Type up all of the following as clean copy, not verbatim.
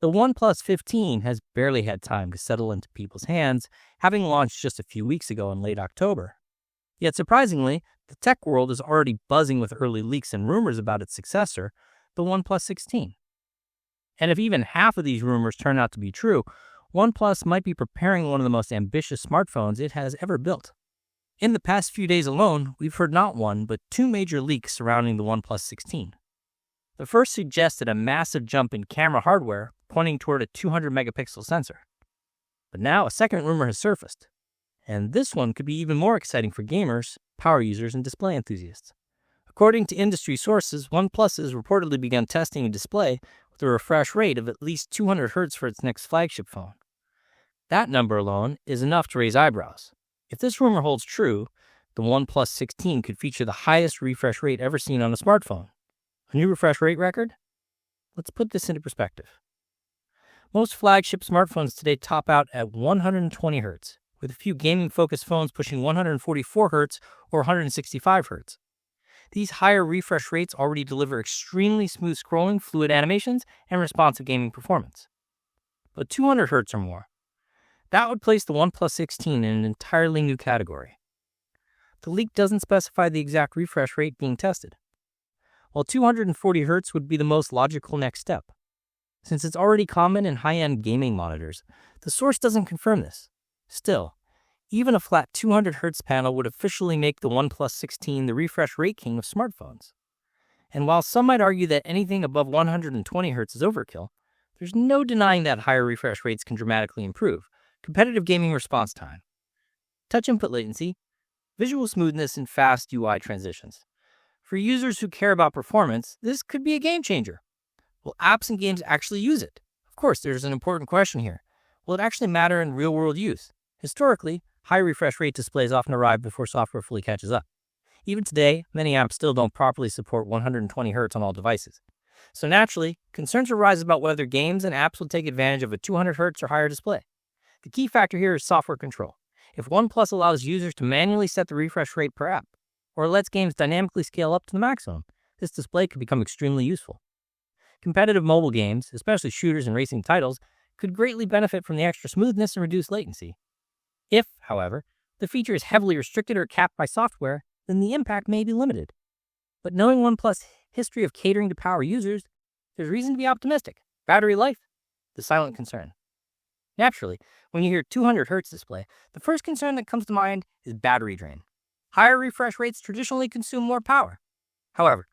The OnePlus 15 has barely had time to settle into people's hands, having launched just a few weeks ago in late October. Yet surprisingly, the tech world is already buzzing with early leaks and rumors about its successor, the OnePlus 16. And if even half of these rumors turn out to be true, OnePlus might be preparing one of the most ambitious smartphones it has ever built. In the past few days alone, we've heard not one, but two major leaks surrounding the OnePlus 16. The first suggested a massive jump in camera hardware, pointing toward a 200-megapixel sensor. But now a second rumor has surfaced. And this one could be even more exciting for gamers, power users, and display enthusiasts. According to industry sources, OnePlus has reportedly begun testing a display with a refresh rate of at least 200 Hz for its next flagship phone. That number alone is enough to raise eyebrows. If this rumor holds true, the OnePlus 16 could feature the highest refresh rate ever seen on a smartphone. A new refresh rate record? Let's put this into perspective. Most flagship smartphones today top out at 120 Hz, with a few gaming-focused phones pushing 144 Hz or 165 Hz. These higher refresh rates already deliver extremely smooth scrolling, fluid animations, and responsive gaming performance. But 200 Hz or more, that would place the OnePlus 16 in an entirely new category. The leak doesn't specify the exact refresh rate being tested. While 240 Hz would be the most logical next step. Since it's already common in high-end gaming monitors, the source doesn't confirm this. Still, even a flat 200 Hz panel would officially make the OnePlus 16 the refresh rate king of smartphones. And while some might argue that anything above 120 Hz is overkill, there's no denying that higher refresh rates can dramatically improve competitive gaming response time, touch input latency, visual smoothness, and fast UI transitions. For users who care about performance, this could be a game changer. Will apps and games actually use it? Of course, there's an important question here. Will it actually matter in real-world use? Historically, high refresh rate displays often arrive before software fully catches up. Even today, many apps still don't properly support 120 Hz on all devices. So naturally, concerns arise about whether games and apps will take advantage of a 200 Hz or higher display. The key factor here is software control. If OnePlus allows users to manually set the refresh rate per app, or lets games dynamically scale up to the maximum, this display could become extremely useful. Competitive mobile games, especially shooters and racing titles, could greatly benefit from the extra smoothness and reduced latency. If, however, the feature is heavily restricted or capped by software, then the impact may be limited. But knowing OnePlus' history of catering to power users, there's reason to be optimistic. Battery life, the silent concern. Naturally, when you hear 200 Hz display, the first concern that comes to mind is battery drain. Higher refresh rates traditionally consume more power. However,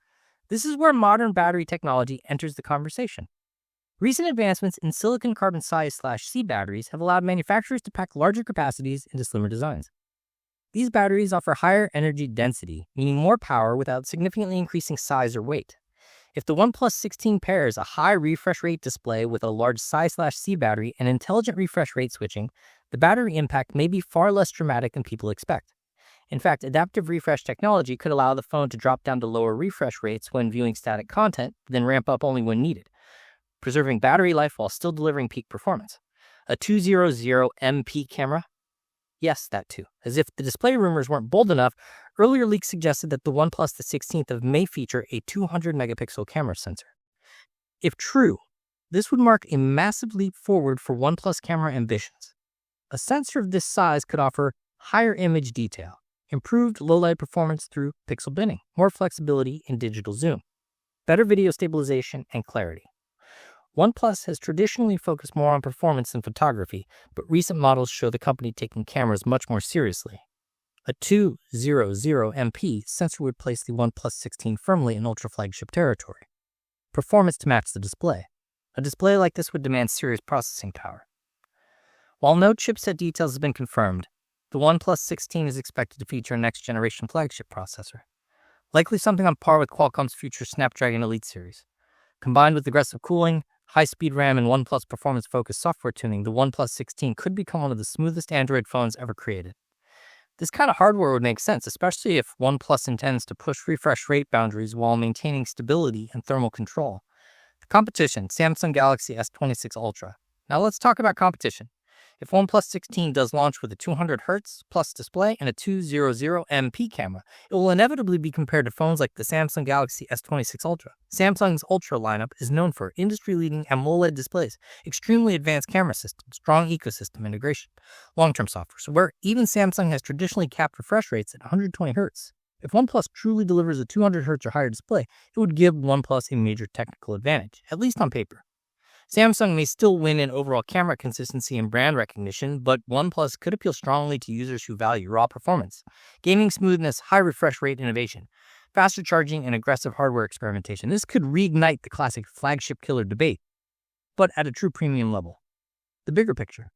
this is where modern battery technology enters the conversation. Recent advancements in silicon carbon size/C batteries have allowed manufacturers to pack larger capacities into slimmer designs. These batteries offer higher energy density, meaning more power without significantly increasing size or weight. If the OnePlus 16 pairs a high refresh rate display with a large size/C battery and intelligent refresh rate switching, the battery impact may be far less dramatic than people expect. In fact, adaptive refresh technology could allow the phone to drop down to lower refresh rates when viewing static content, then ramp up only when needed, preserving battery life while still delivering peak performance. A 200MP camera? Yes, that too. As if the display rumors weren't bold enough, earlier leaks suggested that the OnePlus 16 may feature a 200-megapixel camera sensor. If true, this would mark a massive leap forward for OnePlus camera ambitions. A sensor of this size could offer higher image detail, improved low-light performance through pixel binning, more flexibility in digital zoom, better video stabilization, and clarity. OnePlus has traditionally focused more on performance than photography, but recent models show the company taking cameras much more seriously. A 200MP sensor would place the OnePlus 16 firmly in ultra-flagship territory. Performance to match the display. A display like this would demand serious processing power. While no chipset details have been confirmed, the OnePlus 16 is expected to feature a next-generation flagship processor, likely something on par with Qualcomm's future Snapdragon Elite series. Combined with aggressive cooling, high-speed RAM, and OnePlus performance-focused software tuning, the OnePlus 16 could become one of the smoothest Android phones ever created. This kind of hardware would make sense, especially if OnePlus intends to push refresh rate boundaries while maintaining stability and thermal control. The competition, Samsung Galaxy S26 Ultra. Now let's talk about competition. If OnePlus 16 does launch with a 200Hz plus display and a 200MP camera, it will inevitably be compared to phones like the Samsung Galaxy S26 Ultra. Samsung's Ultra lineup is known for industry-leading AMOLED displays, extremely advanced camera systems, strong ecosystem integration, long-term software, so where even Samsung has traditionally capped refresh rates at 120Hz. If OnePlus truly delivers a 200Hz or higher display, it would give OnePlus a major technical advantage, at least on paper. Samsung may still win in overall camera consistency and brand recognition, but OnePlus could appeal strongly to users who value raw performance, gaming smoothness, high refresh rate innovation, faster charging, and aggressive hardware experimentation. This could reignite the classic flagship killer debate, but at a true premium level. The bigger picture.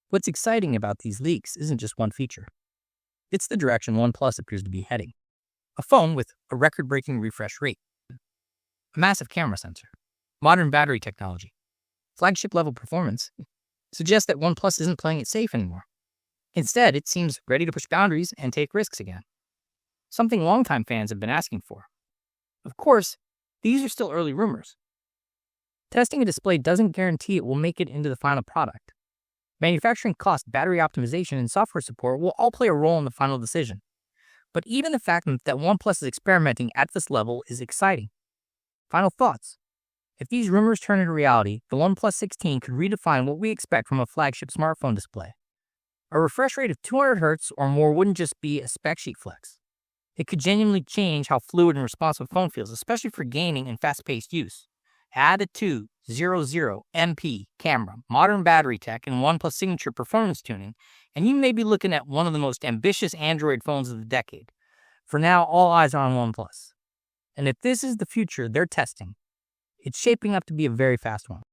What's exciting about these leaks isn't just one feature. It's the direction OnePlus appears to be heading. A phone with a record-breaking refresh rate, a massive camera sensor, modern battery technology, flagship-level performance suggests that OnePlus isn't playing it safe anymore. Instead, it seems ready to push boundaries and take risks again, something longtime fans have been asking for. Of course, these are still early rumors. Testing a display doesn't guarantee it will make it into the final product. Manufacturing cost, battery optimization, and software support will all play a role in the final decision. But even the fact that OnePlus is experimenting at this level is exciting. Final thoughts. If these rumors turn into reality, the OnePlus 16 could redefine what we expect from a flagship smartphone display. A refresh rate of 200Hz or more wouldn't just be a spec sheet flex. It could genuinely change how fluid and responsive a phone feels, especially for gaming and fast-paced use. Add a 200MP camera, modern battery tech, and OnePlus signature performance tuning, and you may be looking at one of the most ambitious Android phones of the decade. For now, all eyes are on OnePlus. And if this is the future they're testing, it's shaping up to be a very fast one.